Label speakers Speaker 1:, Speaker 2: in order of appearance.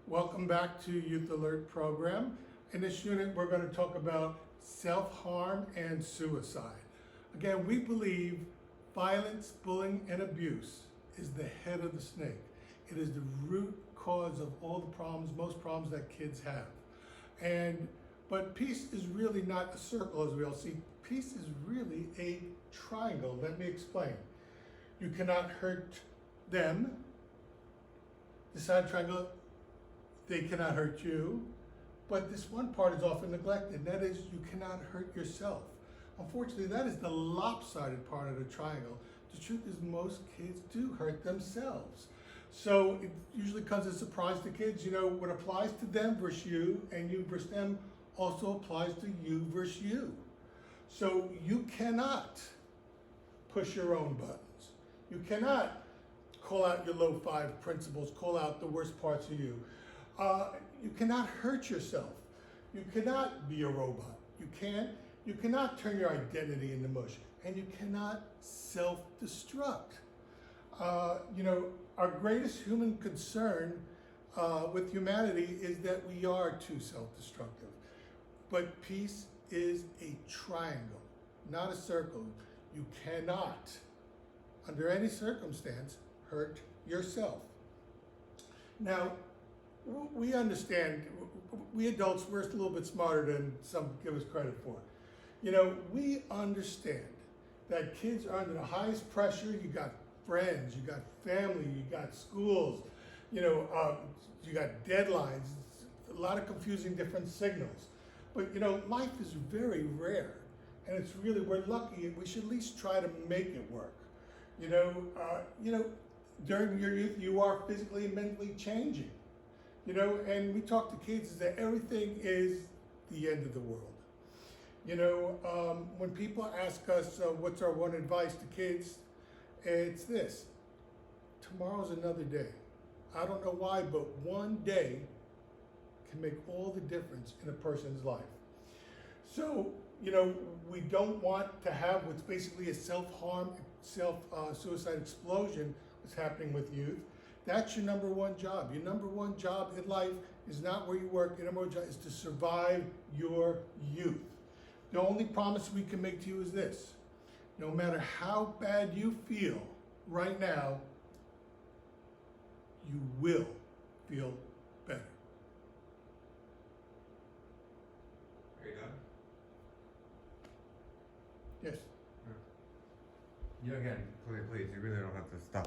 Speaker 1: Welcome back to Youth Alert program. In this unit, we're going to talk about self-harm and suicide. Again, we believe violence, bullying, and abuse is the head of the snake. It is the root cause of all the problems, most problems that kids have. But peace is really not a circle, as we all see. Peace is really a triangle. Let me explain. You cannot hurt them. The side triangle, they cannot hurt you. But this one part is often neglected, and that is you cannot hurt yourself. Unfortunately, that is the lopsided part of the triangle. The truth is most kids do hurt themselves. So it usually comes as a surprise to kids. You know, what applies to them versus you, and you versus them also applies to you versus you. So you cannot push your own buttons. You cannot call out your low five principles, call out the worst parts of you. You cannot hurt yourself. You cannot be a robot. You cannot turn your identity into mush, and you cannot self-destruct. Our greatest human concern with humanity is that we are too self-destructive. But peace is a triangle, not a circle. You cannot, under any circumstance, hurt yourself. Now, we understand, we adults, we're a little bit smarter than some give us credit for. We understand that kids are under the highest pressure. You got friends, you got family, you got schools, you got deadlines, a lot of confusing different signals. But life is very rare, and it's really, we're lucky, and we should at least try to make it work. During your youth, you are physically and mentally changing. And we talk to kids is that everything is the end of the world. When people ask us what's our one advice to kids, it's this: tomorrow's another day. I don't know why, but one day can make all the difference in a person's life. So, we don't want to have what's basically a self-harm, suicide explosion that's happening with youth. That's your number one job. Your number one job in life is not where you work. Your number one job is to survive your youth. The only promise we can make to you is this: no matter how bad you feel right now, you will feel better.
Speaker 2: Are you done?
Speaker 1: Yes.
Speaker 2: Yeah, again, please, you really don't have to stop.